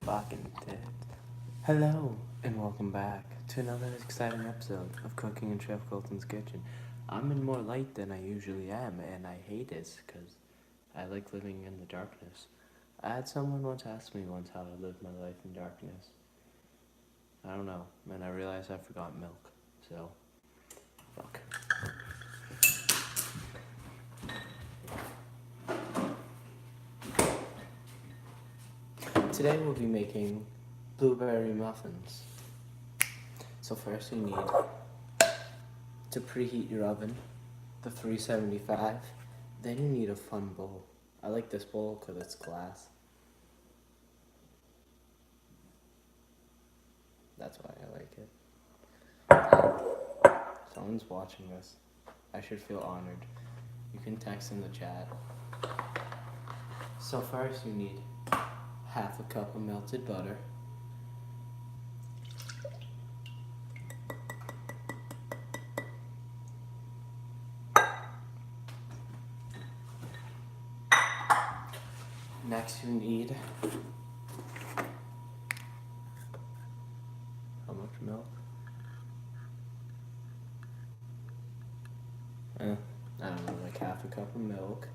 fucking dead. Hello, and welcome back to another exciting episode of Cooking in Chef Colton's Kitchen. I'm in more light than I usually am, and I hate it because I like living in the darkness. I had someone once ask me once how to live my life in darkness. I don't know, and I realized I forgot milk, so fuck. Today we'll be making blueberry muffins. So first you need to preheat your oven to 375. Then you need a fun bowl. I like this bowl because it's glass. That's why I like it. Someone's watching this. I should feel honored. You can text in the chat. So first you need half a cup of melted butter. Next you need how much milk? I don't know, like half a cup of milk.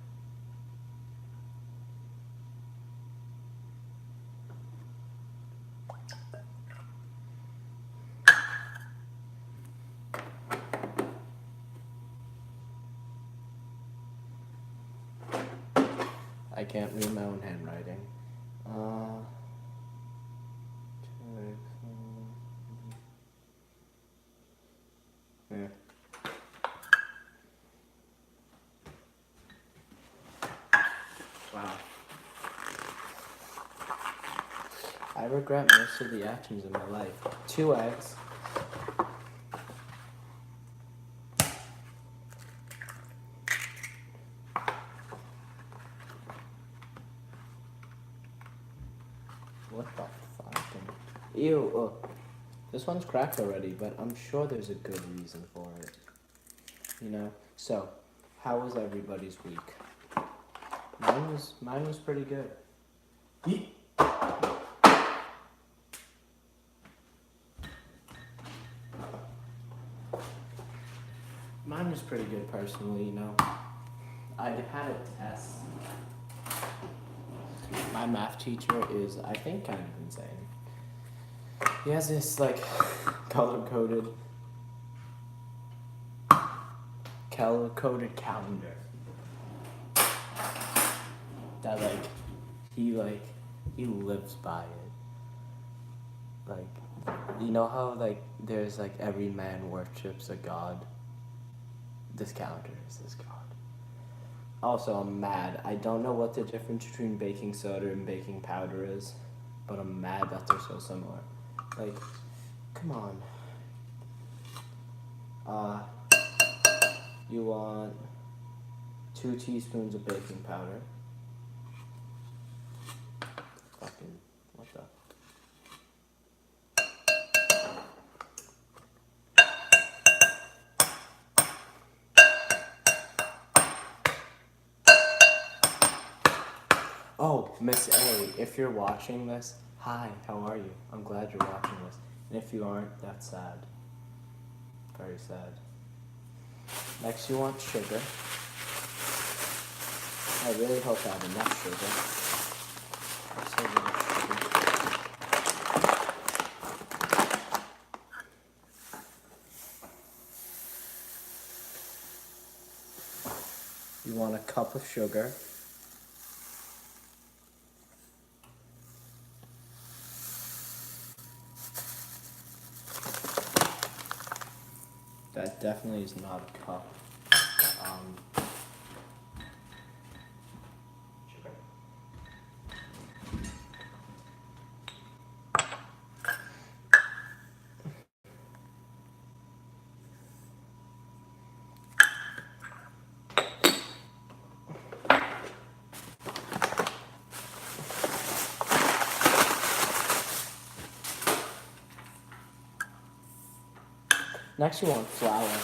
I can't read my own handwriting. Yeah. Wow. I regret most of the actions in my life. 2 eggs. What the fuck? Ew. Oh. This one's cracked already, but I'm sure there's a good reason for it. You know? So, how was everybody's week? Mine was pretty good. Mine was pretty good personally, you know. I had a test. My math teacher is, I think, kind of insane. He has this, like, color-coded calendar. That, he lives by it. Like, you know how, there's, every man worships a god? This calendar is this god. Also, I'm mad. I don't know what the difference between baking soda and baking powder is, but I'm mad that they're so similar. Like, come on. You want 2 teaspoons of baking powder. Fucking, what the? Oh, Miss A, if you're watching this, hi, how are you? I'm glad you're watching this. And if you aren't, that's sad. Very sad. Next, you want sugar. I really hope I have enough sugar. So little sugar. You want a cup of sugar. That definitely is not a cup. Sugar. Next you want flour.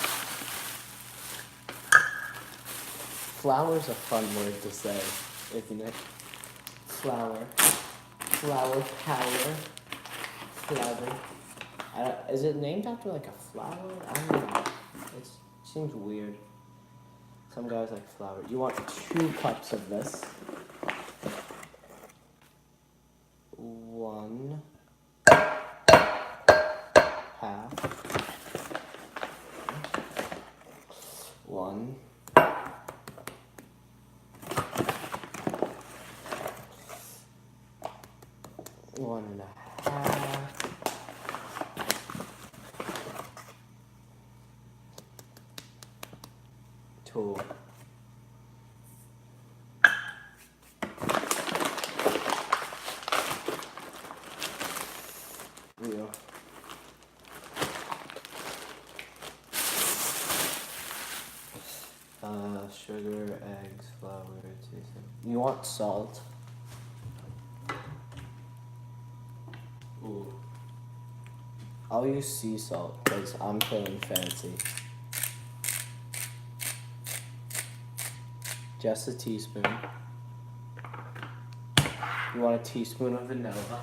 Flour's a fun word to say, isn't it? Flour. flower powder. Flower. Is it named after like a flower? I don't know. It seems weird. Some guys like flour. You want 2 cups of this. 1 half. 1. 1.5. 2. Yeah. Sugar, eggs, flour, seasoning. You want salt? Ooh. I'll use sea salt because I'm feeling fancy. Just a teaspoon. You want a teaspoon of vanilla.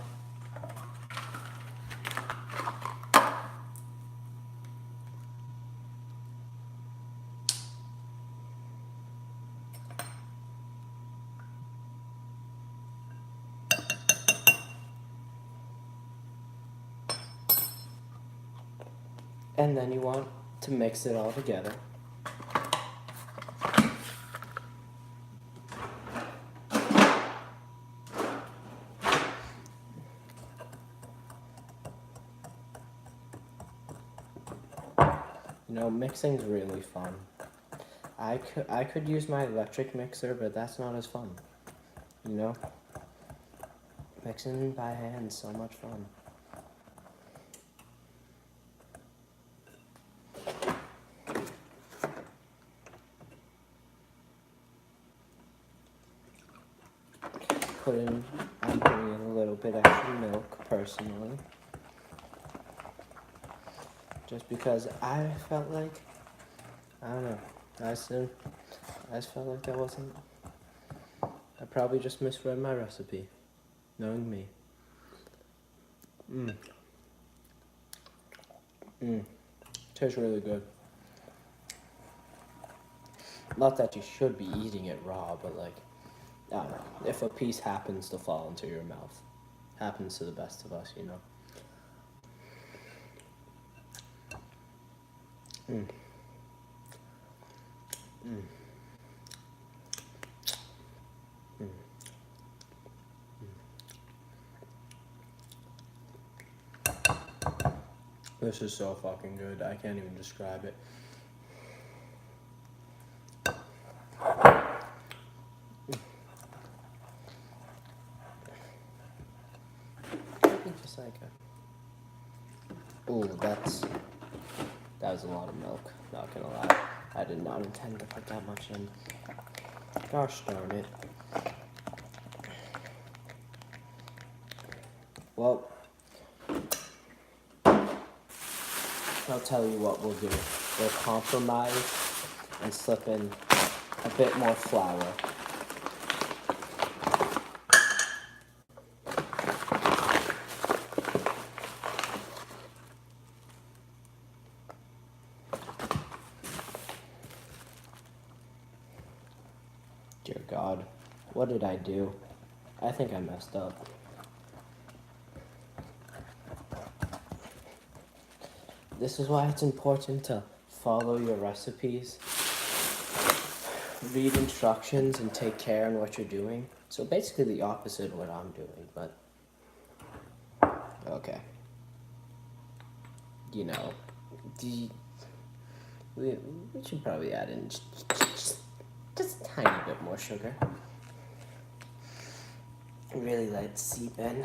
And then you want to mix it all together. You know, mixing's really fun. I could use my electric mixer, but that's not as fun. You know? Mixing by hand is so much fun. I'm putting in a little bit extra milk, personally. Just because I felt like, I don't know, I just felt like that wasn't, I probably just misread my recipe, knowing me. Tastes really good. Not that you should be eating it raw, but like, I don't know, if a piece happens to fall into your mouth, happens to the best of us, you know. This is so fucking good. I can't even describe it. Just like a... Ooh, that was a lot of milk. Not gonna lie. I did not intend to put that much in. Gosh darn it. Well, I'll tell you what we'll do. We'll compromise and slip in a bit more flour. Dear God, what did I do? I think I messed up. This is why it's important to follow your recipes, read instructions, and take care in what you're doing. So basically the opposite of what I'm doing, but okay. You know, we should probably add in just a tiny bit more sugar. Really let it seep in.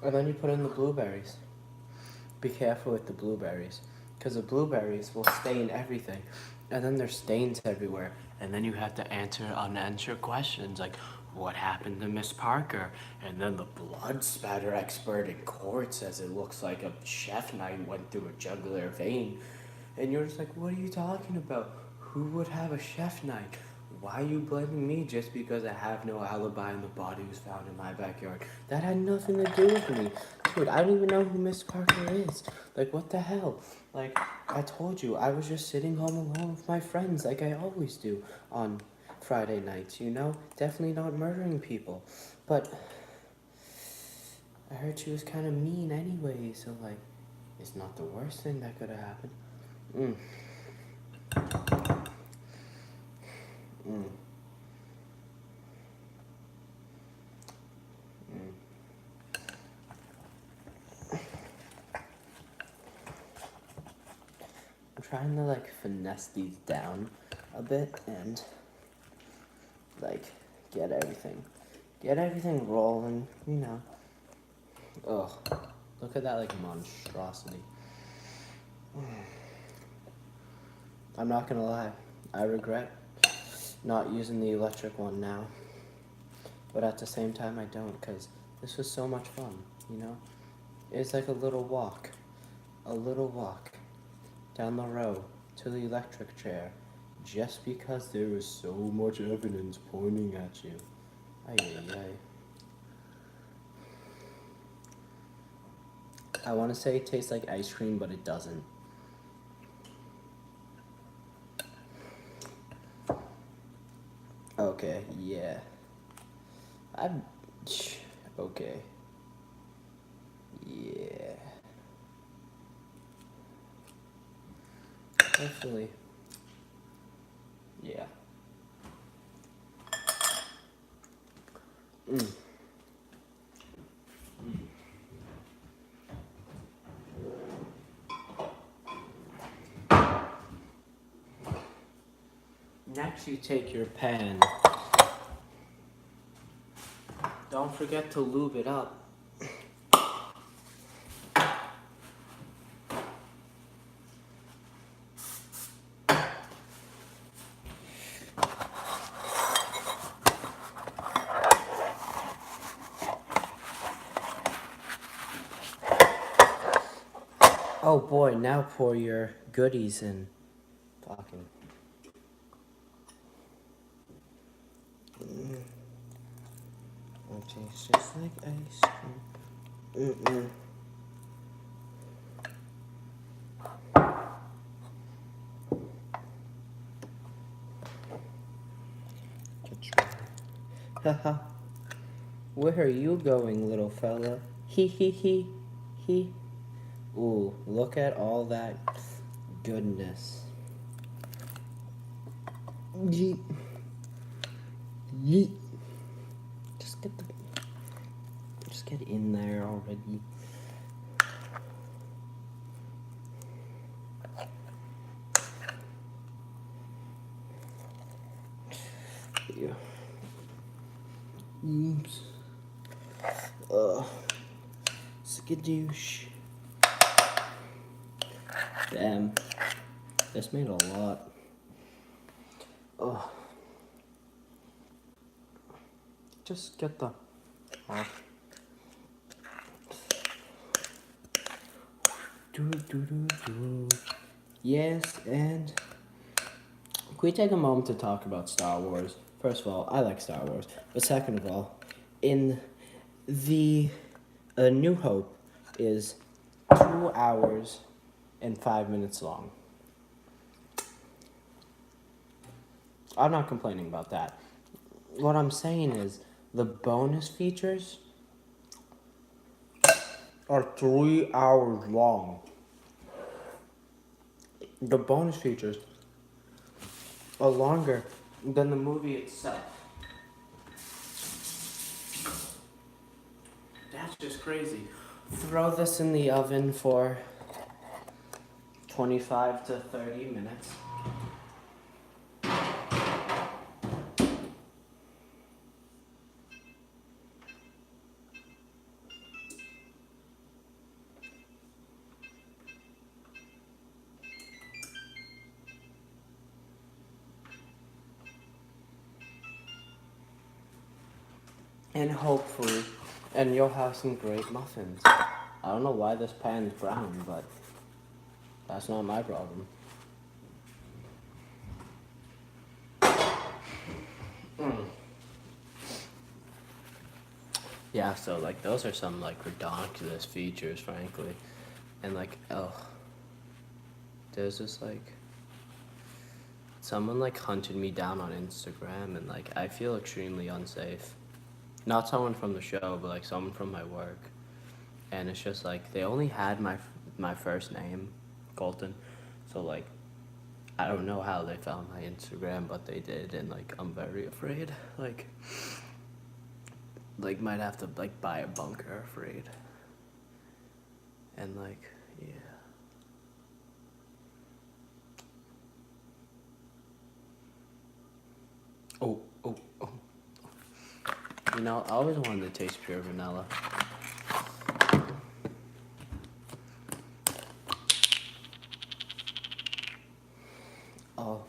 And then you put in the blueberries. Be careful with the blueberries, because the blueberries will stain everything, and then there's stains everywhere, and then you have to answer unanswered questions like, what happened to Miss Parker? And then the blood spatter expert in court says it looks like a chef knife went through a jugular vein. And you're just like, what are you talking about? Who would have a chef knife? Why are you blaming me just because I have no alibi and the body was found in my backyard? That had nothing to do with me. Dude, I don't even know who Miss Parker is. Like, what the hell? Like, I told you, I was just sitting home alone with my friends like I always do on Friday nights, you know? Definitely not murdering people. But I heard she was kind of mean anyway, so, like, it's not the worst thing that could have happened. Mm. Mm. Mm. I'm trying to like finesse these down a bit and like get everything rolling, you know. Ugh, look at that like monstrosity. I'm not gonna lie, I regret not using the electric one now. But at the same time I don't, because this was so much fun, you know? It's like a little walk down the row to the electric chair, just because there was so much evidence pointing at you. Ay, ay, ay. I want to say it tastes like ice cream, but it doesn't. Okay, yeah. Okay. Yeah. Hopefully. Yeah. Mm. Next, you take your pan. Don't forget to lube it up. Oh boy, now pour your goodies in. Fucking. It tastes just like ice cream. Mm-mm. Haha. Where are you going, little fella? He he he he. Ooh, look at all that goodness. Yeet. Yeet. Just get in there already. Yeah. Oops. Skadoosh. Damn. This made a lot. Just get the off. Yes, and can we take a moment to talk about Star Wars? First of all, I like Star Wars. But second of all, in the New Hope is 2 hours and 5 minutes long. I'm not complaining about that. What I'm saying is the bonus features are 3 hours long. The bonus features are longer than the movie itself. That's just crazy. Throw this in the oven for 25 to 30 minutes. And hopefully, and you'll have some great muffins. I don't know why this pan's brown, but that's not my problem. Yeah, so like those are some like ridiculous features, frankly. And like, oh, there's this like someone like hunted me down on Instagram, and like I feel extremely unsafe. Not someone from the show, but like someone from my work. And it's just like they only had my first name, Colton. So like I don't know how they found my Instagram, but they did, and like I'm very afraid. Like might have to like buy a bunker, afraid. And like, yeah. Oh, oh, oh. You know, I always wanted to taste pure vanilla. Oh.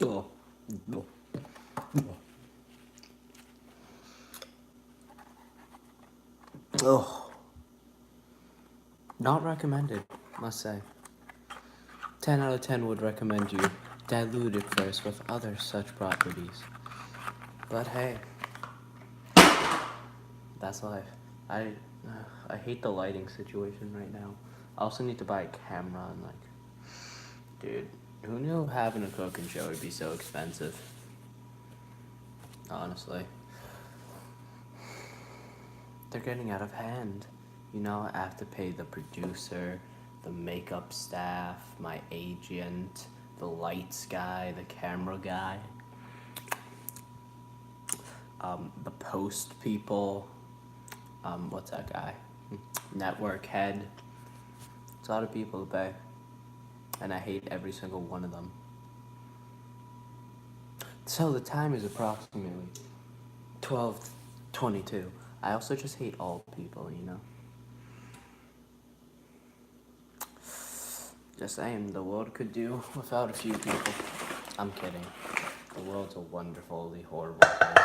Oh. Oh. Oh. Not recommended, must say. 10 out of 10 would recommend you dilute it first with other such properties. But hey, that's life. I I hate the lighting situation right now. I also need to buy a camera and like, dude, who knew having a cooking show would be so expensive? Honestly, they're getting out of hand. You know, I have to pay the producer, the makeup staff, my agent, the lights guy, the camera guy, the post people. What's that guy? Network head. It's a lot of people to pay, and I hate every single one of them. So the time is approximately 12:22. I also just hate all people, you know? Just saying, the world could do without a few people. I'm kidding. The world's a wonderfully horrible place.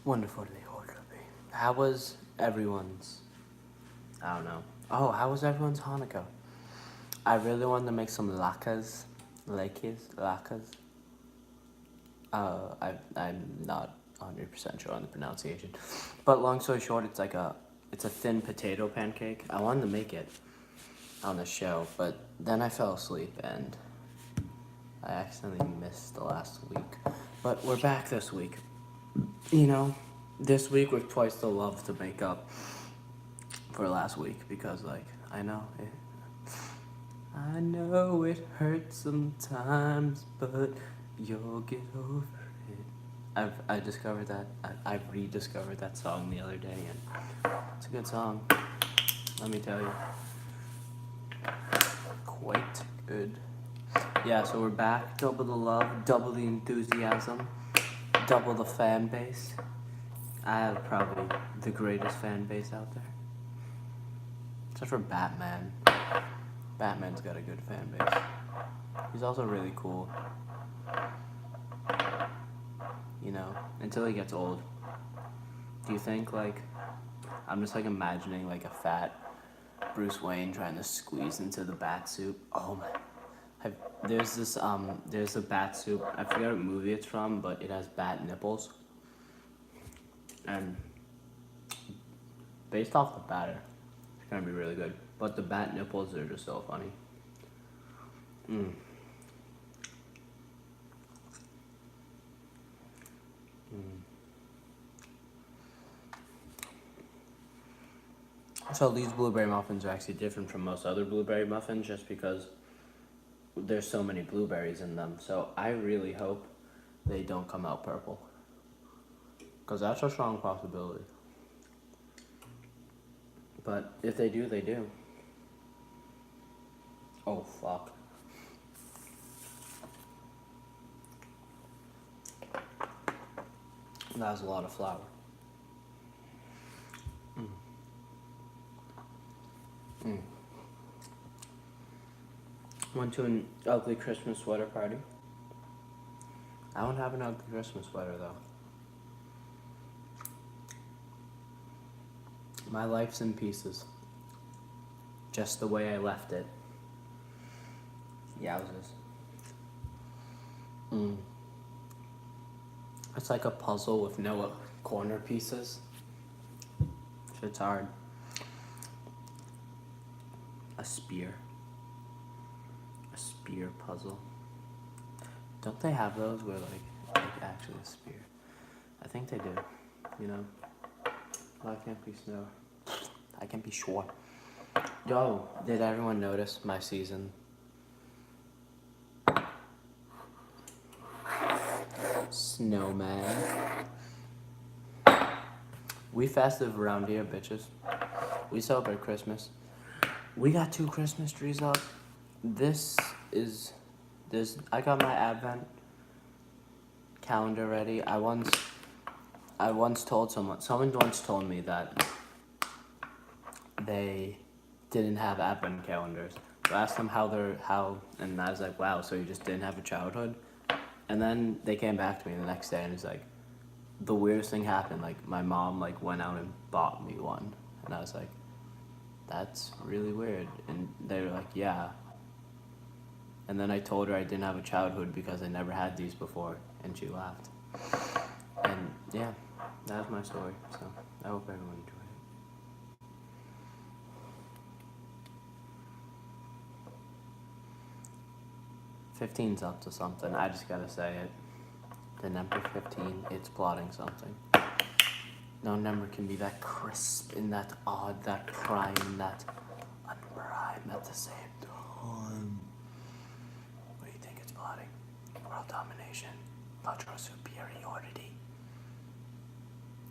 Wonderfully horrible. How was everyone's? I don't know. Oh, how was everyone's Hanukkah? I really wanted to make some latkes. I'm not 100% sure on the pronunciation, but long story short, it's a thin potato pancake. I wanted to make it on the show, but then I fell asleep and I accidentally missed the last week. But we're back this week. You know, this week with twice the love to make up for last week because like I know it hurts sometimes, but you'll get over it. I discovered that I rediscovered that song the other day, and it's a good song. Let me tell you, quite good. Yeah, so we're back. Double the love, double the enthusiasm, double the fan base. I have probably the greatest fan base out there, except for Batman. Batman's got a good fan base. He's also really cool. You know, until he gets old. Do you think like I'm just like imagining like a fat Bruce Wayne trying to squeeze into the bat suit? Oh my! There's a bat suit. I forget what movie it's from, but it has bat nipples. And based off the batter, it's gonna be really good. But the bat nipples are just so funny. Mm. Mm. So these blueberry muffins are actually different from most other blueberry muffins just because there's so many blueberries in them. So I really hope they don't come out purple, because that's a strong possibility. But if they do, they do. Oh fuck. That was a lot of flour. Went to an ugly Christmas sweater party. I don't have an ugly Christmas sweater though. My life's in pieces. Just the way I left it. Yowzers. It's like a puzzle with no corner pieces. Shit's hard. A spear puzzle. Don't they have those where like actually a spear? I think they do. You know? Well, I can't be sure. I can't be sure. Yo, did everyone notice my season? Snowman. We festive around here, bitches. We celebrate Christmas. We got 2 Christmas trees up. I got my advent calendar ready. I once told someone once told me that they didn't have advent calendars. So I asked them how, and I was like, wow, so you just didn't have a childhood? And then they came back to me the next day and it's like, the weirdest thing happened. Like, my mom like went out and bought me one. And I was like, that's really weird. And they were like, yeah. And then I told her I didn't have a childhood because I never had these before. And she laughed. And yeah, that's my story. So I hope everyone enjoyed it. 15's up to something. I just gotta say it. The number 15, it's plotting something. No number can be that crisp and that odd, that prime, that unprime at the same time. What do you think it's plotting? World domination, cultural superiority.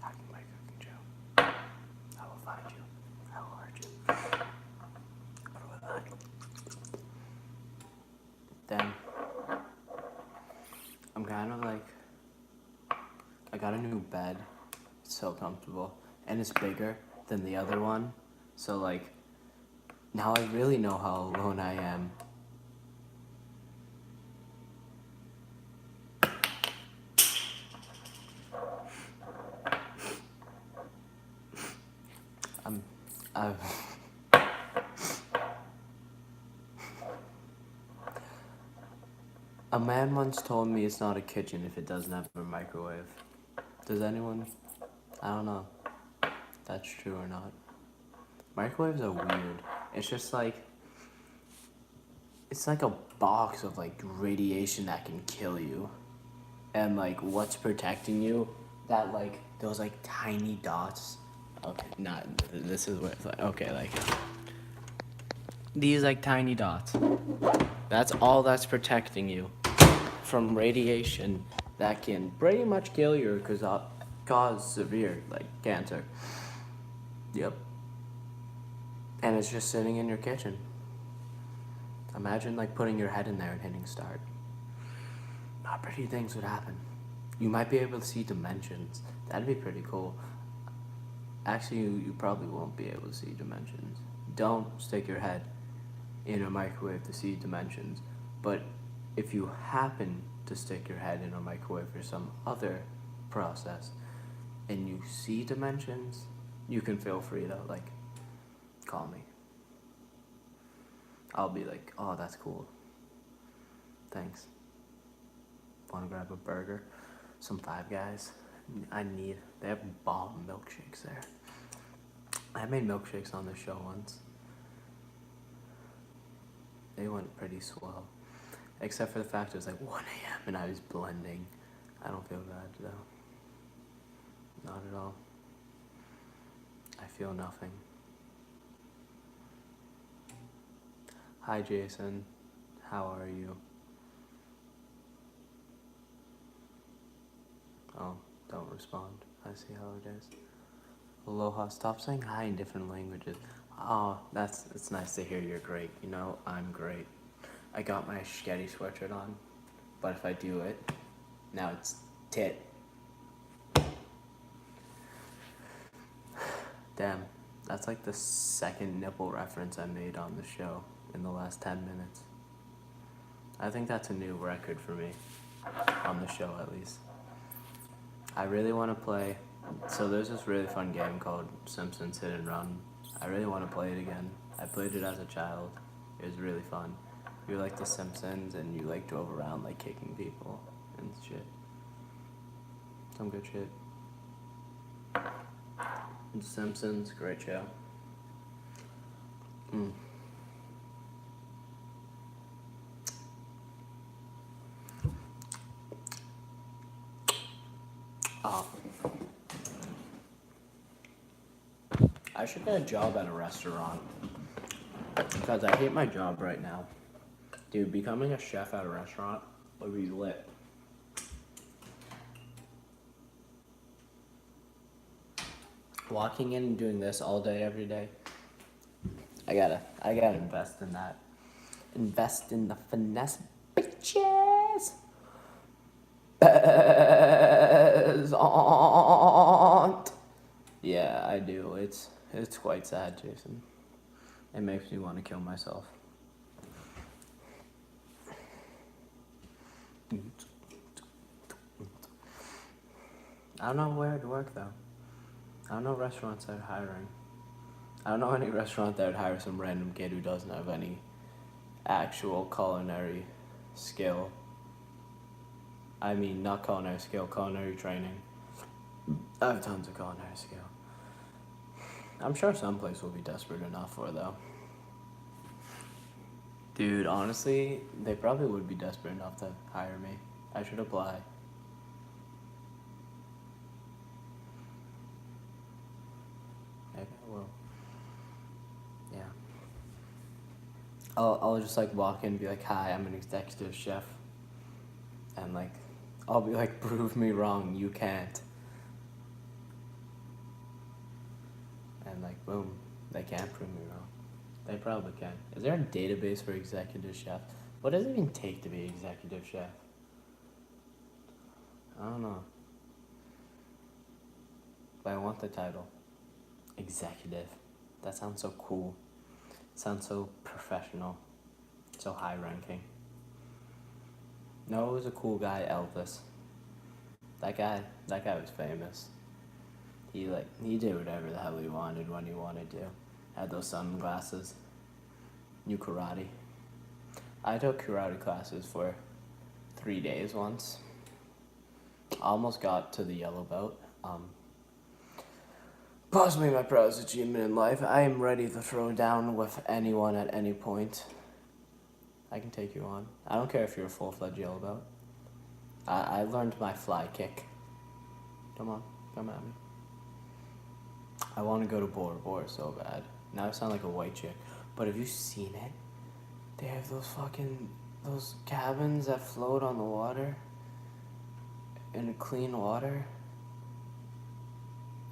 Hacking my cooking show. I will find you. I will hurt you. What do I like? Then I'm kind of like, I got a new bed. It's so comfortable. And it's bigger than the other one. So like, now I really know how alone I am. A man once told me it's not a kitchen if it doesn't have a microwave. Does anyone? I don't know if that's true or not. Microwaves are weird. It's just like, it's like a box of like radiation that can kill you. And like, what's protecting you? That like, those like tiny dots. Okay, this is what it's like. Okay, like, these like tiny dots. That's all that's protecting you from radiation that can pretty much kill you or cause severe like cancer. Yep. And it's just sitting in your kitchen. Imagine like putting your head in there and hitting start. Not pretty things would happen. You might be able to see dimensions. That'd be pretty cool. Actually, you probably won't be able to see dimensions. Don't stick your head in a microwave to see dimensions. But if you happen to stick your head in a microwave for some other process and you see dimensions, you can feel free to like call me. I'll be like, oh, that's cool. Thanks. Want to grab a burger? Some Five Guys? They have bomb milkshakes there. I made milkshakes on the show once. They went pretty swell. Except for the fact it was like 1 a.m. and I was blending. I don't feel bad though. Not at all. I feel nothing. Hi Jason, how are you? Oh, don't respond. I see how it is. Aloha, stop saying hi in different languages. Oh, it's nice to hear you're great. You know, I'm great. I got my Sketty sweatshirt on, but if I do it, now it's tit. Damn, that's like the second nipple reference I made on the show in the last 10 minutes. I think that's a new record for me, on the show at least. I really want to play, so there's this really fun game called Simpsons Hit and Run. I really want to play it again. I played it as a child. It was really fun. You're like the Simpsons and you like drove around like kicking people and shit. Some good shit. The Simpsons, great show. Oh. I should get a job at a restaurant. Because I hate my job right now. Dude, becoming a chef at a restaurant would be lit. Walking in and doing this all day, every day. I gotta invest in that. Invest in the finesse, bitches. Peasant. Yeah, I do. It's quite sad, Jason. It makes me want to kill myself. I don't know where to work though. I don't know restaurants that are hiring. I don't know any restaurant that would hire some random kid who doesn't have any actual culinary skill. I mean, not culinary skill, culinary training. I have tons of culinary skill. I'm sure some place will be desperate enough for though. Dude, honestly, they probably would be desperate enough to hire me. I should apply. Maybe I will. Yeah. I'll just like walk in and be like, hi, I'm an executive chef. And like, I'll be like, prove me wrong, you can't. And like, boom, they can't prove me wrong. They probably can. Is there a database for executive chef? What does it even take to be executive chef? I don't know. But I want the title. Executive. That sounds so cool. It sounds so professional. So high ranking. No, it was a cool guy, Elvis. That guy was famous. He did whatever the hell he wanted when he wanted to. Had those sunglasses. Knew karate. I took karate classes for 3 days once. Almost got to the yellow belt. Possibly my proudest achievement in life. I am ready to throw down with anyone at any point. I can take you on. I don't care if you're a full-fledged yellow belt. I learned my fly kick. Come on, come at me. I want to go to Bora Bora so bad. Now I sound like a white chick. But have you seen it? They have those cabins that float on the water. In clean water.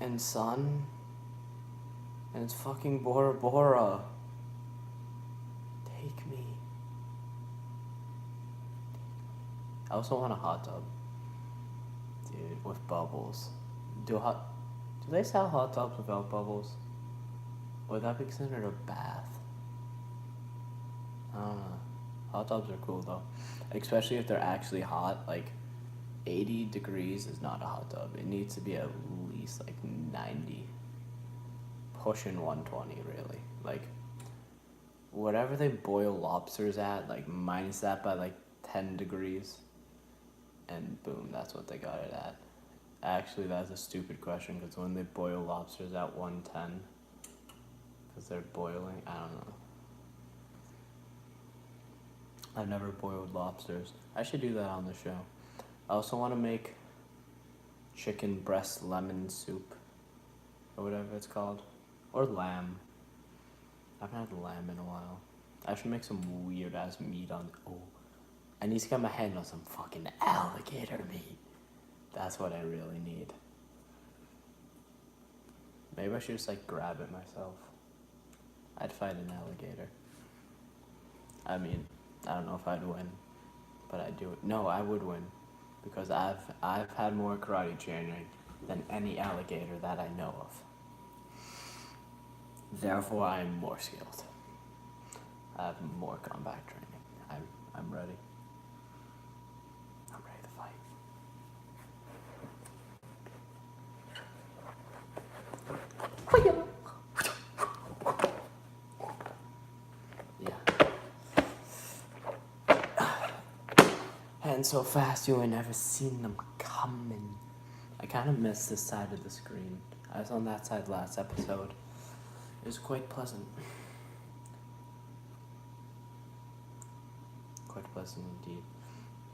And sun. And it's fucking Bora Bora. Take me. I also want a hot tub. Dude, with bubbles. Do they sell hot tubs without bubbles? Would that be considered a bath? I don't know. Hot tubs are cool though. Especially if they're actually hot. Like, 80 degrees is not a hot tub. It needs to be at least like 90. Pushing 120 really. Like, whatever they boil lobsters at, like minus that by like 10 degrees. And boom, that's what they got it at. Actually, that's a stupid question because when they boil lobsters at 110, because they're boiling, I don't know. I've never boiled lobsters. I should do that on the show. I also want to make chicken breast lemon soup, or whatever it's called, or lamb. I haven't had lamb in a while. I should make some weird ass meat on. Oh, I need to get my hand on some fucking alligator meat. That's what I really need. Maybe I should just like grab it myself. I'd fight an alligator. I mean, I don't know if I'd win, but I'd do it. No, I would win, because I've had more karate training than any alligator that I know of. Therefore, I am more skilled. I have more combat training. I'm ready. I'm ready to fight. Yeah. And so fast you ain't never seen them coming. I kind of missed this side of the screen. I was on that side last episode. It was quite pleasant. Quite pleasant indeed.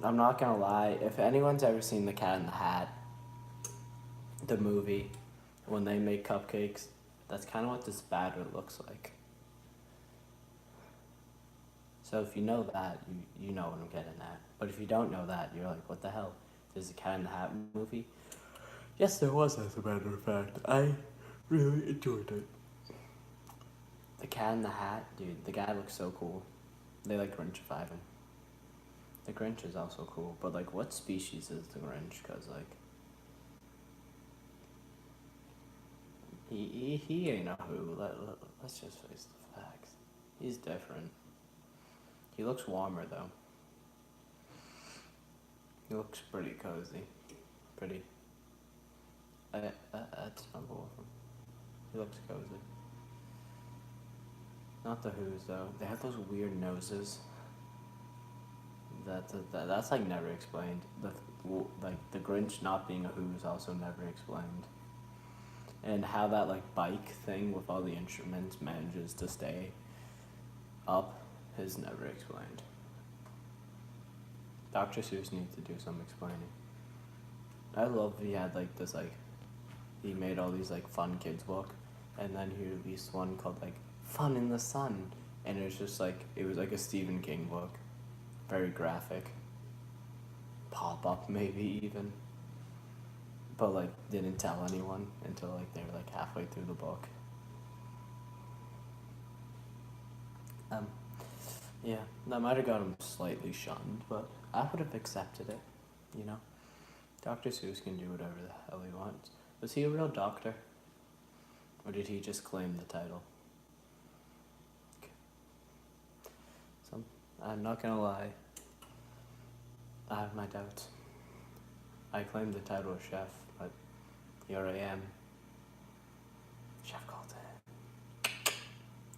I'm not gonna lie, if anyone's ever seen The Cat in the Hat, the movie, when they make cupcakes, that's kind of what this batter looks like. So if you know that, you know what I'm getting at. But if you don't know that, you're like, what the hell? There's a Cat in the Hat movie? Yes, there was, as a matter of fact. I really enjoyed it. The Cat in the Hat, dude, the guy looks so cool. They like Grinchify him. The Grinch is also cool, but like, what species is the Grinch? Cause like, he ain't a who. Let's just face the facts. He's different. He looks warmer though. He looks pretty cozy. Pretty. That's number one. He looks cozy. Not the Who's though. They have those weird noses. That's like never explained. The Grinch not being a Who is also never explained. And how that like bike thing with all the instruments manages to stay up is never explained. Dr. Seuss needs to do some explaining. I love he had like this like he made all these like fun kids book, and then he released one called like Fun in the Sun, and it was just like it was like a Stephen King book, very graphic. Pop up maybe even, but like didn't tell anyone until like they were like halfway through the book. Yeah, that might have got him slightly shunned, but I would have accepted it, you know? Dr. Seuss can do whatever the hell he wants. Was he a real doctor? Or did he just claim the title? So, I'm not gonna lie. I have my doubts. I claimed the title of chef, but here I am. Chef Colton.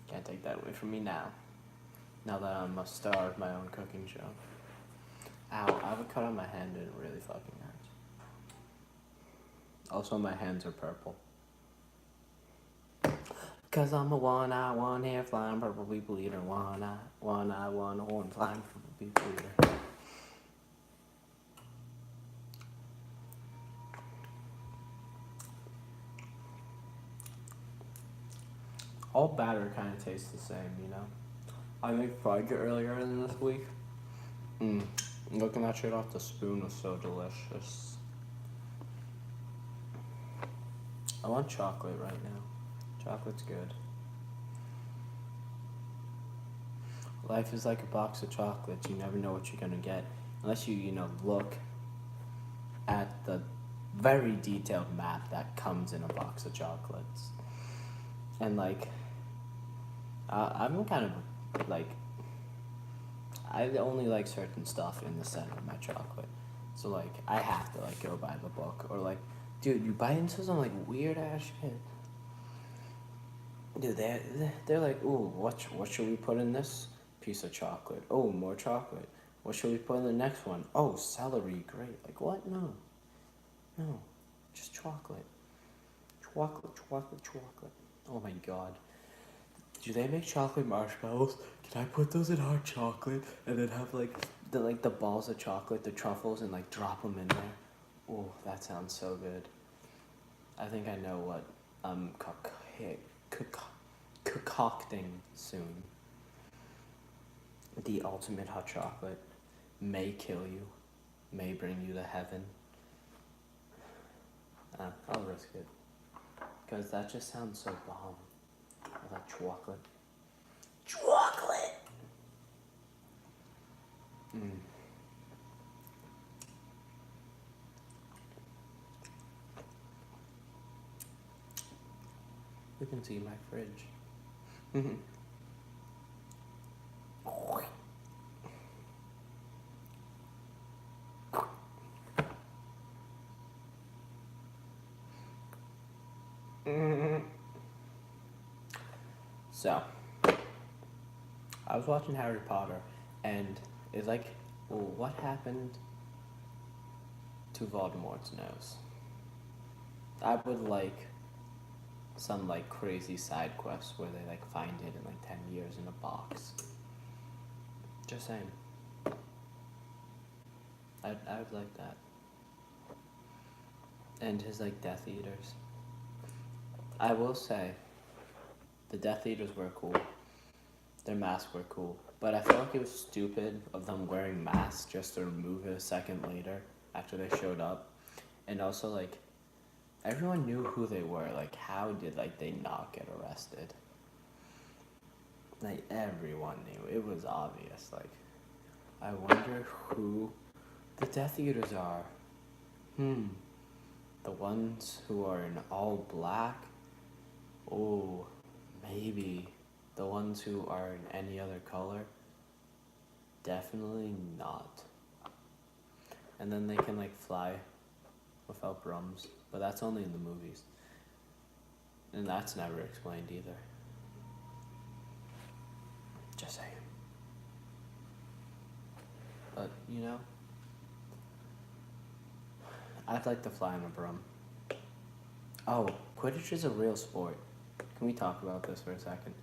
Can't take that away from me now. Now that I'm a star of my own cooking show. Ow, I have a cut on my hand and it really fucking hurts. Also, my hands are purple. Cause I'm a one-eye, one-hair flying purple people eater. One-eye, one-horn flying purple people eater. All batter kind of tastes the same, you know? I made fudge earlier in this week. Looking that shit off the spoon was so delicious. I want chocolate right now. Chocolate's good. Life is like a box of chocolates. You never know what you're gonna get unless you look at the very detailed map that comes in a box of chocolates. And like, I'm kind of like, I only like certain stuff in the center of my chocolate. So like, I have to like go by the book, or like, dude, you bite into some like weird ass shit. Dude, they're like, ooh, what should we put in this piece of chocolate? Oh, more chocolate. What should we put in the next one? Oh, celery, great. Like what? No, just chocolate. Chocolate. Oh my god. Do they make chocolate marshmallows? Can I put those in hot chocolate and then have like the balls of chocolate, the truffles, and like drop them in there? Oh, that sounds so good. I think I know what I'm concocting soon. The ultimate hot chocolate may kill you, may bring you to heaven. I'll risk it. Because that just sounds so bomb. I like chocolate. Chocolate! You can see my fridge. So, I was watching Harry Potter, and it's like, well, what happened to Voldemort's nose? I would like some like crazy side quest where they like find it in like 10 years in a box. Just saying. I would like that. And his like Death Eaters. I will say, the Death Eaters were cool. Their masks were cool. But I feel like it was stupid of them wearing masks just to remove it a second later after they showed up. And also like everyone knew who they were. Like how did like they not get arrested? Like everyone knew. It was obvious. Like I wonder who the Death Eaters are. The ones who are in all black? Oh, maybe. The ones who are in any other color? Definitely not. And then they can like fly without brooms, but that's only in the movies. And that's never explained either. Just saying. But, you know, I'd like to fly on a broom. Oh, Quidditch is a real sport. Can we talk about this for a second?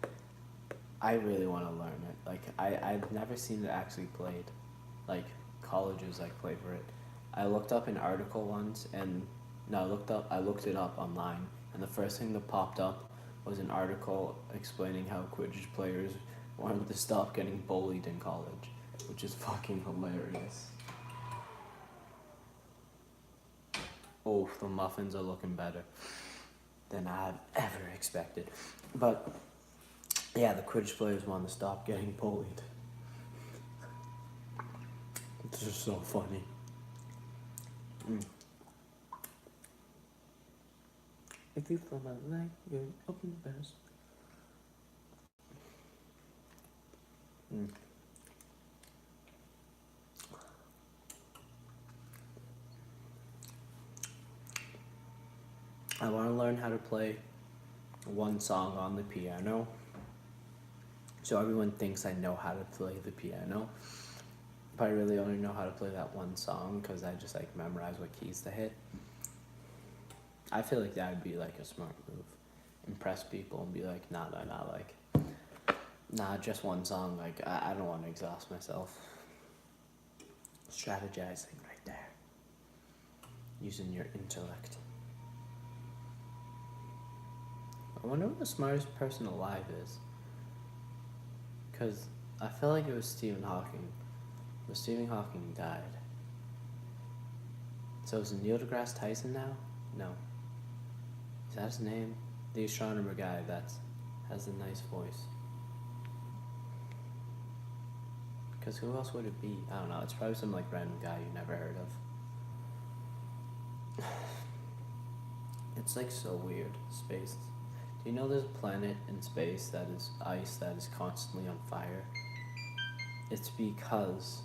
I really want to learn it. Like, I've never seen it actually played. Like, colleges like play for it. I looked up an article once, and no, I looked it up online, and the first thing that popped up was an article explaining how Quidditch players wanted to stop getting bullied in college, which is fucking hilarious. Oh, the muffins are looking better than I've ever expected. But yeah, the Quidditch players want to stop getting bullied. It's just so funny. If you feel my leg, you're open best. I want to learn how to play one song on the piano. So everyone thinks I know how to play the piano. But I really only know how to play that one song because I just like memorize what keys to hit. I feel like that would be like a smart move. Impress people and be like, nah, just one song. Like, I don't want to exhaust myself. Strategizing right there. Using your intellect. I wonder what the smartest person alive is. Because I feel like it was Stephen Hawking. But Stephen Hawking died. So is Neil deGrasse Tyson now? No. Is that his name? The astronomer guy that has a nice voice. Because who else would it be? I don't know. It's probably some like random guy you never heard of. It's like so weird. Space. Do you know there's a planet in space that is ice that is constantly on fire? It's because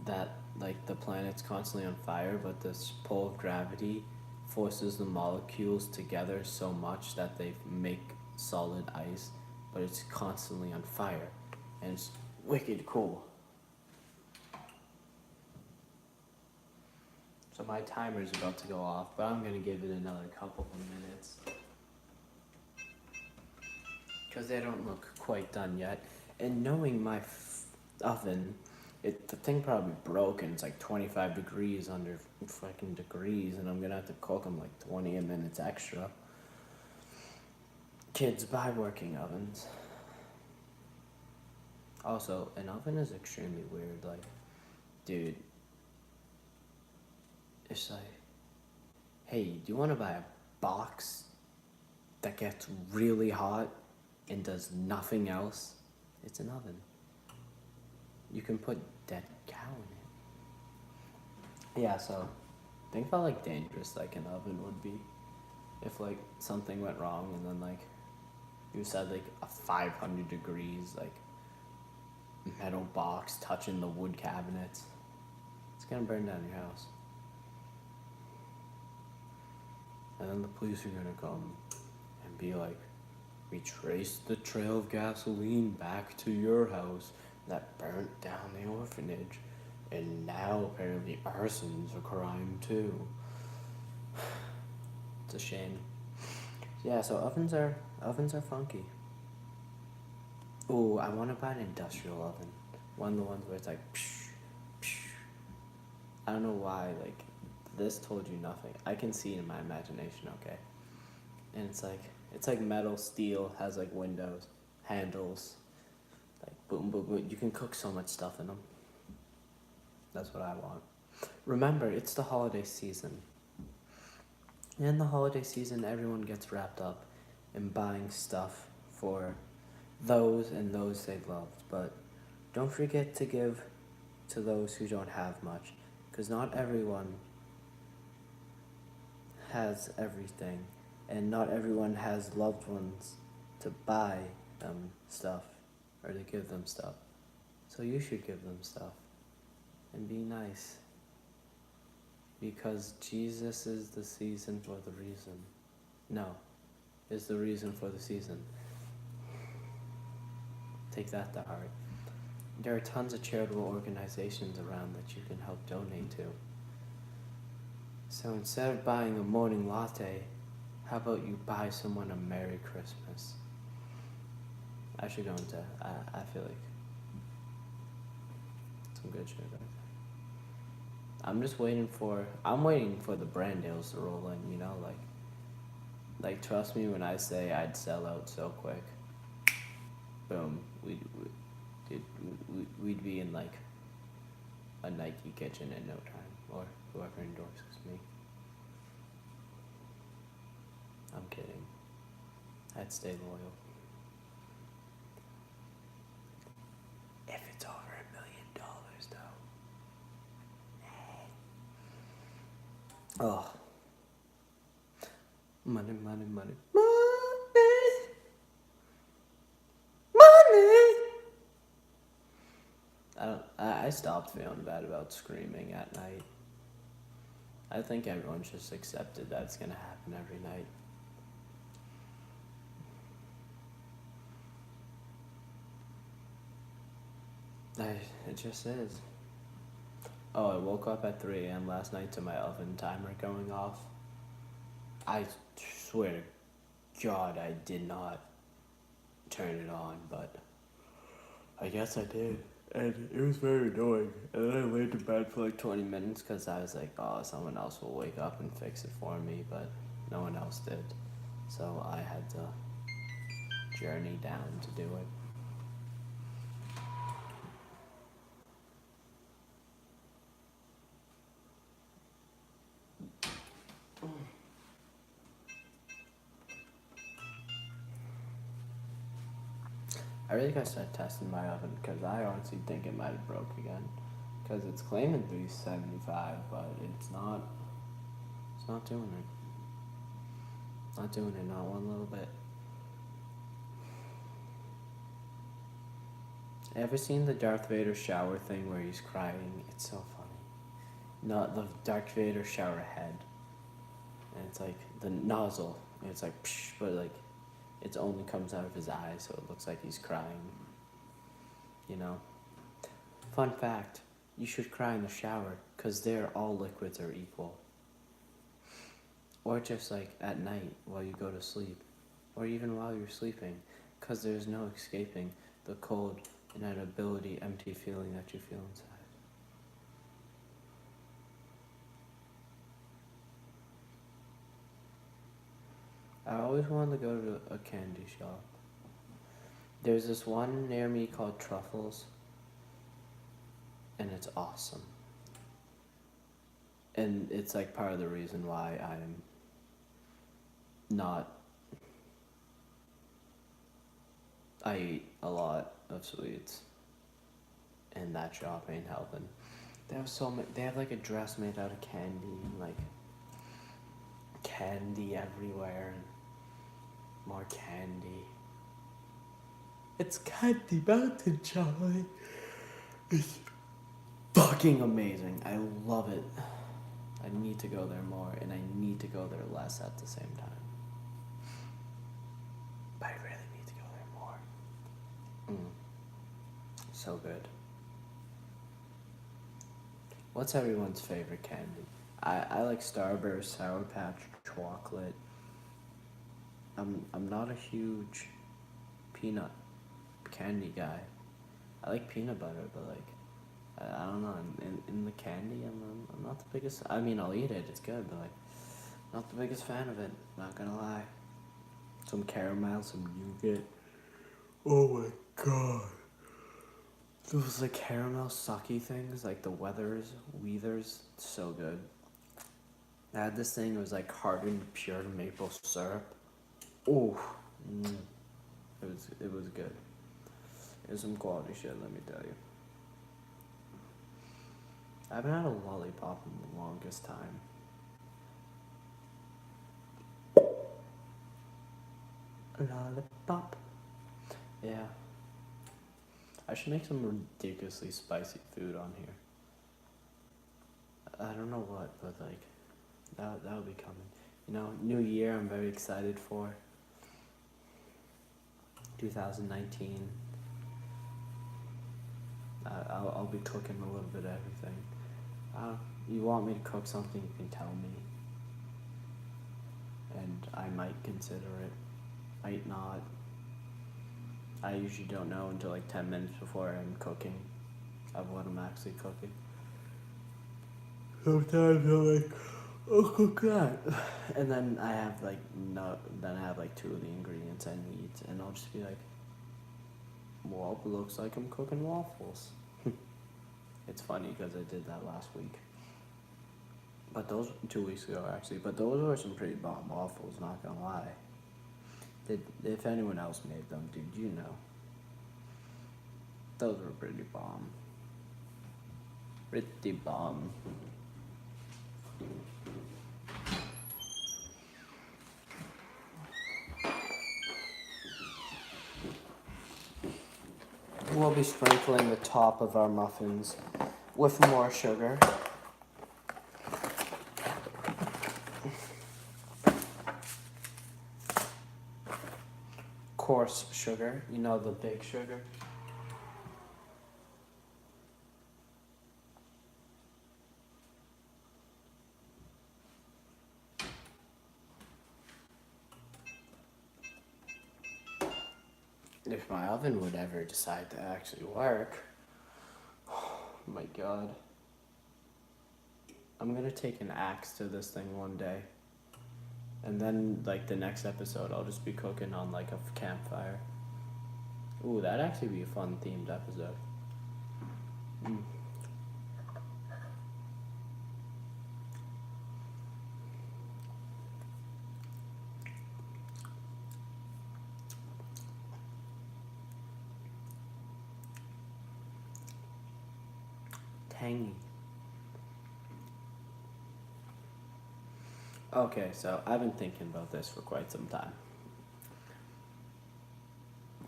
that like the planet's constantly on fire, but this pull of gravity forces the molecules together so much that they make solid ice, but it's constantly on fire, and it's wicked cool. So my timer's about to go off, but I'm gonna give it another couple of minutes because they don't look quite done yet. And knowing my oven, the thing probably broke and it's like 25 degrees under fucking degrees, and I'm gonna have to cook them like 20 minutes extra. Kids, buy working ovens. Also, an oven is extremely weird. Like, dude, it's like, hey, do you want to buy a box that gets really hot and does nothing else? It's an oven. You can put dead cow in it. Yeah, so think about like dangerous like an oven would be if like something went wrong and then like You said like a 500 degrees, like metal box touching the wood cabinets. It's gonna burn down your house. And then the police are gonna come and be like, we traced the trail of gasoline back to your house that burnt down the orphanage. And now apparently arson's a crime too. It's a shame. Yeah, so ovens are funky. Ooh, I want to buy an industrial oven. One of the ones where it's like, psh, psh. I don't know why, like, this told you nothing. I can see it in my imagination, okay? And it's like metal, steel, has like windows, handles, like boom, boom, boom. You can cook so much stuff in them. That's what I want. Remember, it's the holiday season. In the holiday season, everyone gets wrapped up in buying stuff for those and those they loved. But don't forget to give to those who don't have much, because not everyone has everything, and not everyone has loved ones to buy them stuff or to give them stuff. So you should give them stuff and be nice, because Jesus is the season for the reason. No, is the reason for the season. Take that to heart. There are tons of charitable organizations around that you can help donate to. So instead of buying a morning latte, how about you buy someone a Merry Christmas? I should go into, I feel like some good shit right there. I'm waiting for the brand deals to roll in, you know, like trust me when I say I'd sell out so quick. Boom, we'd be in like a Nike kitchen in no time, or whoever endorses me. I'm kidding. I'd stay loyal. If it's over $1 million, though. Oh. Money, money, money. I stopped feeling bad about screaming at night. I think everyone's just accepted that it's gonna happen every night. It just is. Oh, I woke up at 3 a.m. last night to my oven timer going off. I swear to God I did not turn it on, but I guess I did. And it was very annoying. And then I laid in bed for like 20 minutes because I was like, oh, someone else will wake up and fix it for me, but no one else did. So I had to journey down to do it. I really gotta start testing my oven because I honestly think it might have broke again. Because it's claiming 375, but it's not doing it. Not doing it, not one little bit. Ever seen the Darth Vader shower thing where he's crying? It's so funny. Not the Darth Vader shower head. And it's like the nozzle. And it's like, psh, but like, it only comes out of his eyes, so it looks like he's crying. You know? Fun fact, you should cry in the shower, because there all liquids are equal. Or just like at night while you go to sleep. Or even while you're sleeping, because there's no escaping the cold, inedibility, empty feeling that you feel inside. I always wanted to go to a candy shop. There's this one near me called Truffles, and it's awesome. And it's like part of the reason why I'm not... I eat a lot of sweets, and that shop ain't helping. They have so many. They have like a dress made out of candy, and like candy everywhere, and more candy. It's Candy Mountain, Charlie. It's fucking amazing. I love it. I need to go there more, and I need to go there less at the same time. But I really need to go there more. So good. What's everyone's favorite candy? I like Starburst, Sour Patch, chocolate. I'm not a huge peanut candy guy. I like peanut butter, but like I don't know. In the candy, I'm not the biggest. I mean, I'll eat it. It's good, but like not the biggest fan of it. Not gonna lie. Some caramel, some nougat. Oh my god. Those like caramel sucky things, like the Weathers, so good. I had this thing. It was like hardened pure maple syrup. Oh, it was good. It was some quality shit. Let me tell you. I haven't had a lollipop in the longest time. A lollipop. Yeah. I should make some ridiculously spicy food on here. I don't know what, but like, that'll be coming. You know, new year. I'm very excited for. 2019. I'll be cooking a little bit of everything. You want me to cook something, you can tell me. And I might consider it. Might not. I usually don't know until like 10 minutes before I'm cooking of what I'm actually cooking. Sometimes I'm like, I'll cook that. And then I have like two of the ingredients I need, and I'll just be like, well, it looks like I'm cooking waffles. It's funny because I did that last week. But 2 weeks ago actually. But those were some pretty bomb waffles, not gonna lie. If anyone else made them, dude, you know. Those were pretty bomb. Pretty bomb. We'll be sprinkling the top of our muffins with more sugar. Coarse sugar, you know, the big sugar. If my oven would ever decide to actually work, oh my god. I'm gonna take an axe to this thing one day. And then, like, the next episode, I'll just be cooking on, like, a campfire. Ooh, that'd actually be a fun themed episode. Tangy. Okay, so I've been thinking about this for quite some time.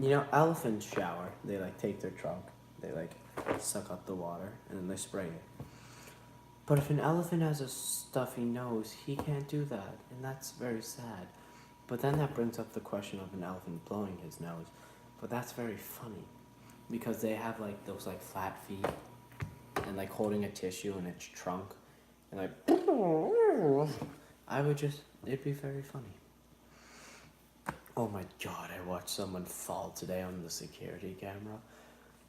You know, elephants shower. They like take their trunk, they like suck up the water, and then they spray it. But if an elephant has a stuffy nose, he can't do that, and that's very sad. But then that brings up the question of an elephant blowing his nose. But that's very funny, because they have like those like flat feet, and like holding a tissue in its trunk, and like it'd be very funny. Oh my god, I watched someone fall today on the security camera.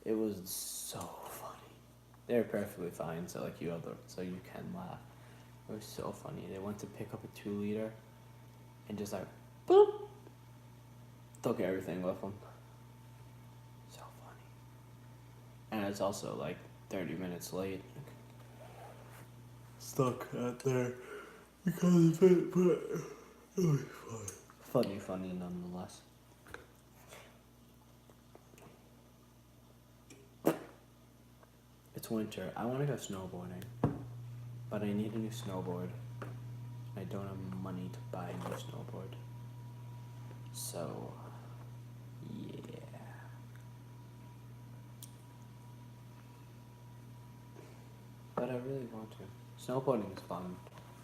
It was so funny. They're perfectly fine, so like so you can laugh. It was so funny. They went to pick up a 2-liter and just like boop, took everything with them. So funny. And it's also like 30 minutes late. Stuck out there because of it, but it was funny. Funny nonetheless. It's winter. I want to go snowboarding, but I need a new snowboard. I don't have money to buy a new snowboard. So, yeah. but I really want to. Snowboarding is fun.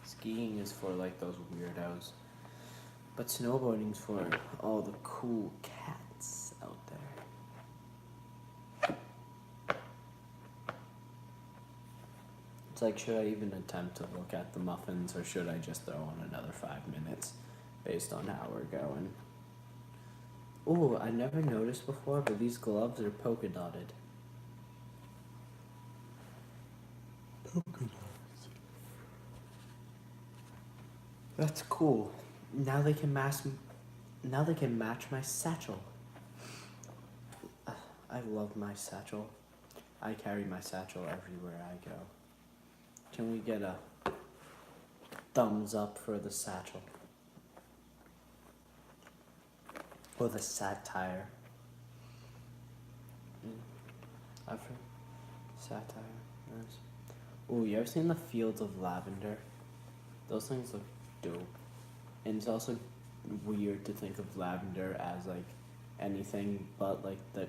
Skiing is for like those weirdos. But snowboarding's for all the cool cats out there. It's like, should I even attempt to look at the muffins, or should I just throw on another 5 minutes based on how we're going? Ooh, I never noticed before, but these gloves are polka dotted. Polka dots. That's cool. Now they can match my satchel. I love my satchel. I carry my satchel everywhere I go. Can we get a thumbs up for the satchel? Or the satire. I've heard satire. Nice. Ooh, you ever seen the fields of lavender? Those things look dope. And it's also weird to think of lavender as like anything but like the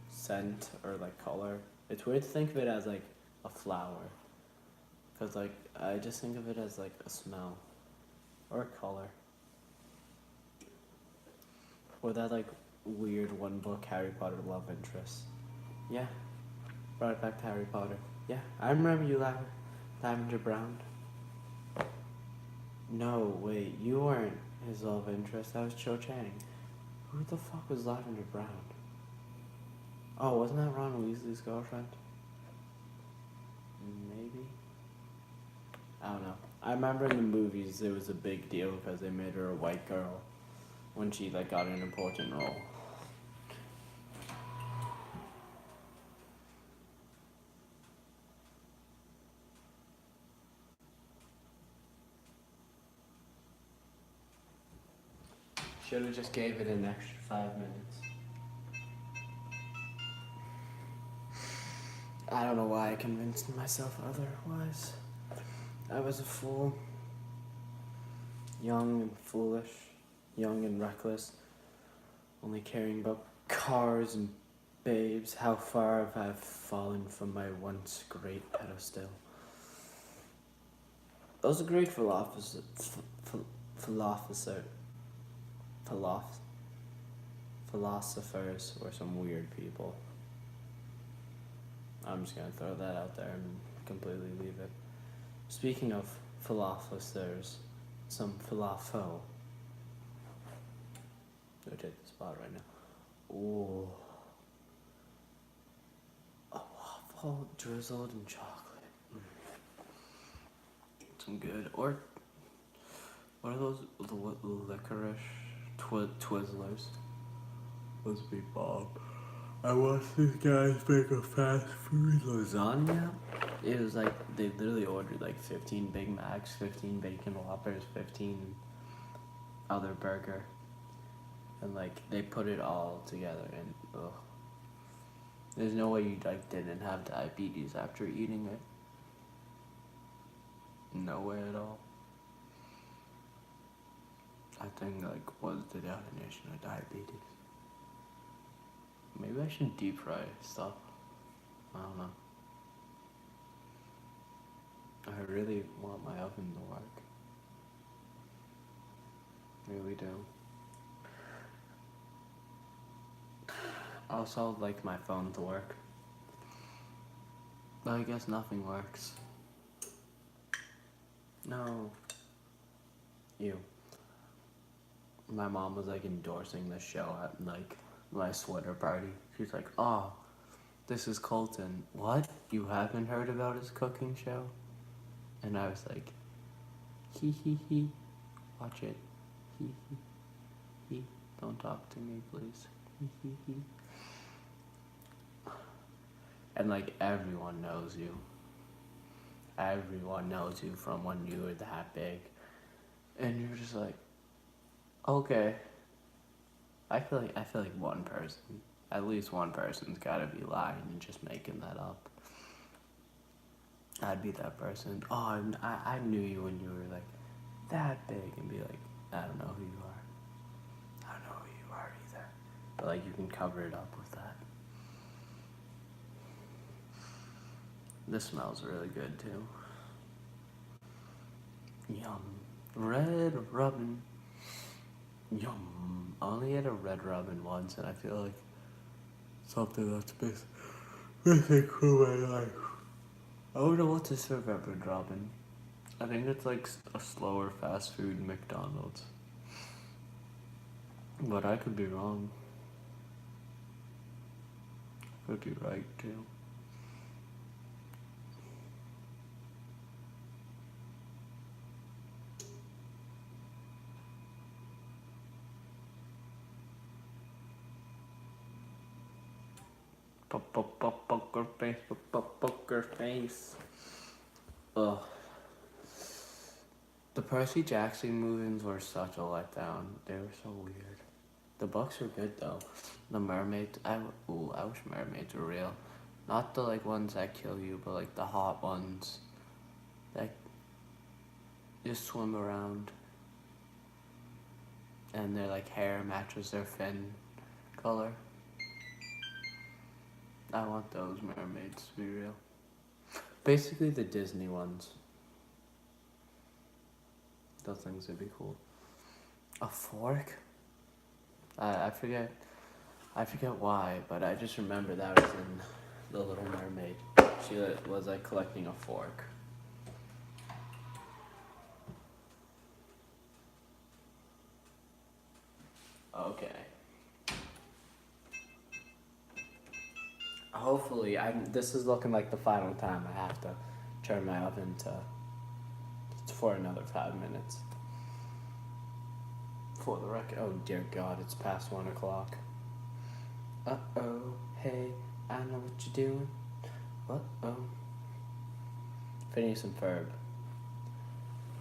scent or like color. It's weird to think of it as like a flower. Cause like I just think of it as like a smell or a color. Or that like weird one book Harry Potter love interest. Yeah. Brought it back to Harry Potter. Yeah, I remember you, Lavender Brown. No, wait, you weren't his love interest. That was Cho Chang. Who the fuck was Lavender Brown? Oh, wasn't that Ron Weasley's girlfriend? Maybe? I don't know. I remember in the movies it was a big deal because they made her a white girl when she like got an important role. Should have just gave it an extra 5 minutes. I don't know why I convinced myself otherwise. I was a fool. Young and foolish. Young and reckless. Only caring about cars and babes. How far have I fallen from my once great pedestal? Those are great philosophers were some weird people. I'm just gonna throw that out there and completely leave it. Speaking of philosophers, some falafel. Rotate the spot right now. Ooh. A waffle drizzled in chocolate. Some good. Or what are those licorice Twizzlers? Those be bomb. I watched these guys make a fast food lasagna. It was like, they literally ordered like 15 Big Macs, 15 Bacon Whoppers, 15 other burger. And like, they put it all together and ugh. There's no way you like didn't have diabetes after eating it. No way at all. I think like, what's the definition of diabetes? Maybe I should deep fry stuff. I don't know. I really want my oven to work. Really do. Also, like my phone to work. But I guess nothing works. No. You. My mom was like endorsing this show at like my sweater party. She's like, oh, this is Colton. What? You haven't heard about his cooking show? And I was like, hee hee hee. Watch it. Hee hee hee. Don't talk to me, please. Hee hee hee. And like everyone knows you. Everyone knows you from when you were that big. And you're just like, okay. I feel like one person, at least one person's gotta be lying and just making that up. I'd be that person. Oh, I knew you when you were like that big, and be like, I don't know who you are. I don't know who you are either. But like, you can cover it up with that. This smells really good too. Yum. Red Robin. Yum. I only had a Red Robin once, and I feel like something that's missing from my life. I don't know what to serve at Red Robin. I think it's like a slower fast food McDonald's. But I could be wrong. Could be right too. Poker face, poker face. Ugh. The Percy Jackson movies were such a letdown. They were so weird. The books were good though. The mermaids, I wish mermaids were real. Not the like ones that kill you, but like the hot ones that just swim around and their like hair matches their fin color. I want those mermaids to be real. Basically the Disney ones. Those things would be cool. A fork? I forget why, but I just remember that was in The Little Mermaid. She was like collecting a fork. Okay. Hopefully, this is looking like the final time I have to turn my oven for another 5 minutes. For the record, oh dear God, it's past 1 o'clock. Uh-oh, hey, I know what you're doing. Uh-oh. Phineas and Ferb.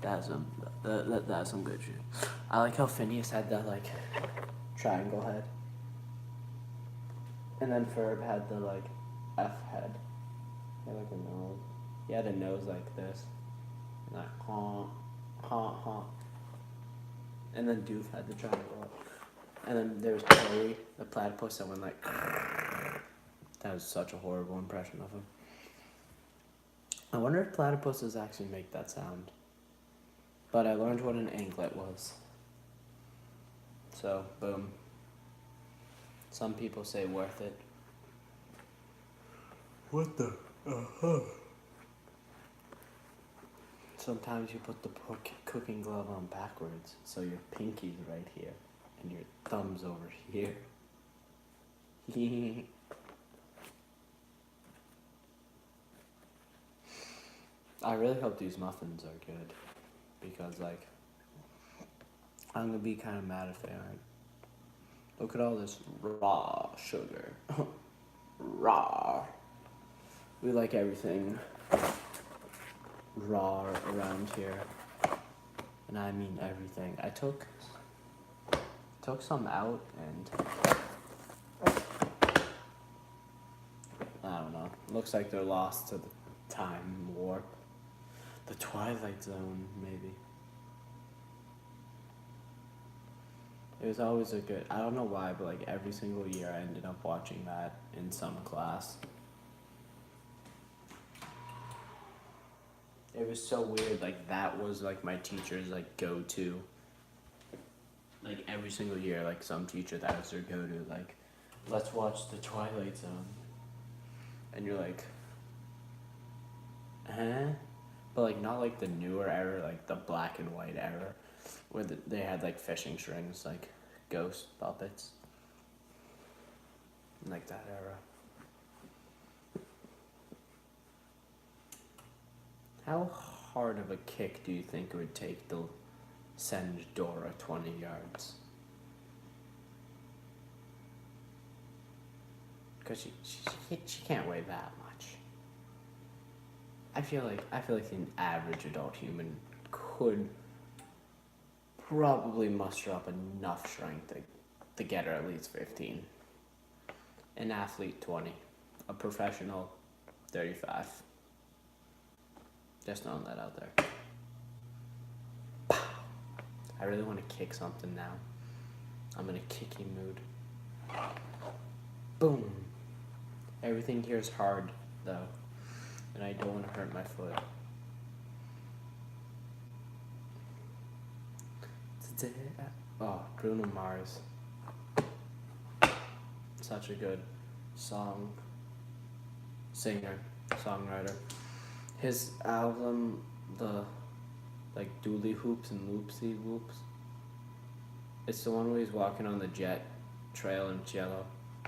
That's some good shit. I like how Phineas had that like triangle head. And then Ferb had the like F head. He had like a nose. He had a nose like this. And like honk, honk, honk. And then Doof had the triangle. And then there was Perry, the platypus, that went like. That was such a horrible impression of him. I wonder if platypuses actually make that sound. But I learned what an anklet was. So, boom. Some people say worth it. What the? Sometimes you put the cooking glove on backwards, so your pinky's right here, and your thumb's over here. I really hope these muffins are good, because like, I'm gonna be kind of mad if they aren't. Look at all this raw sugar. Raw. We like everything raw around here. And I mean everything. I took some out and I don't know. Looks like they're lost to the time warp. The Twilight Zone, maybe. It was always a good, I don't know why, but like every single year I ended up watching that in some class. It was so weird, like that was like my teacher's like go-to. Like every single year, like some teacher, that was their go-to, like, let's watch the Twilight Zone. And you're like, huh? But like not like the newer era, like the black and white era, where they had like fishing strings, like ghost puppets. Like that era. How hard of a kick do you think it would take to send Dora 20 yards? Because she can't weigh that much. I feel like an average adult human could probably muster up enough strength to get her at least 15. An athlete, 20. A professional, 35. Just throwing that out there. I really want to kick something now. I'm in a kicking mood. Boom. Everything here is hard, though. and I don't want to hurt my foot. Today, oh, Bruno Mars. Such a good singer, songwriter. His album, the like Dooley Hoops and Loopsy Whoops. It's the one where he's walking on the jet trail and it's yellow.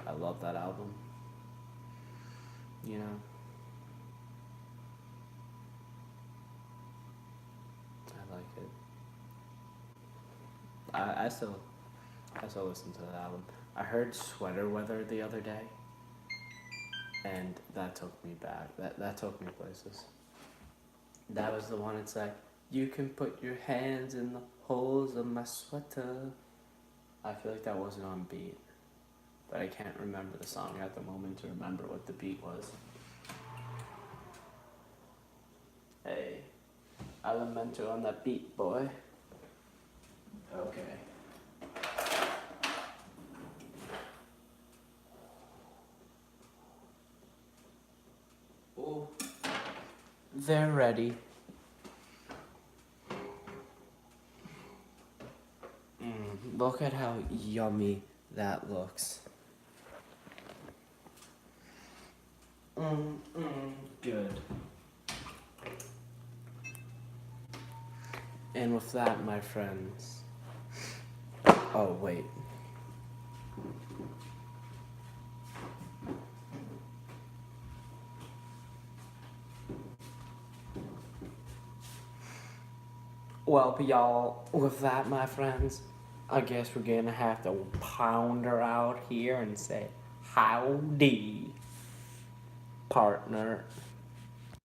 I love that album. You know. I like it. I still listen to that album. I heard Sweater Weather the other day, and that took me back. That took me places. That was the one. It's like, you can put your hands in the holes of my sweater. I feel like that wasn't on beat, but I can't remember the song at the moment to remember what the beat was. Hey, Elemento on that beat, boy. Okay. Oh, they're ready. Look at how yummy that looks. Good. And with that, my friends. Oh, wait. Well, y'all, with that, my friends, I guess we're gonna have to pound her out here and say, howdy, partner.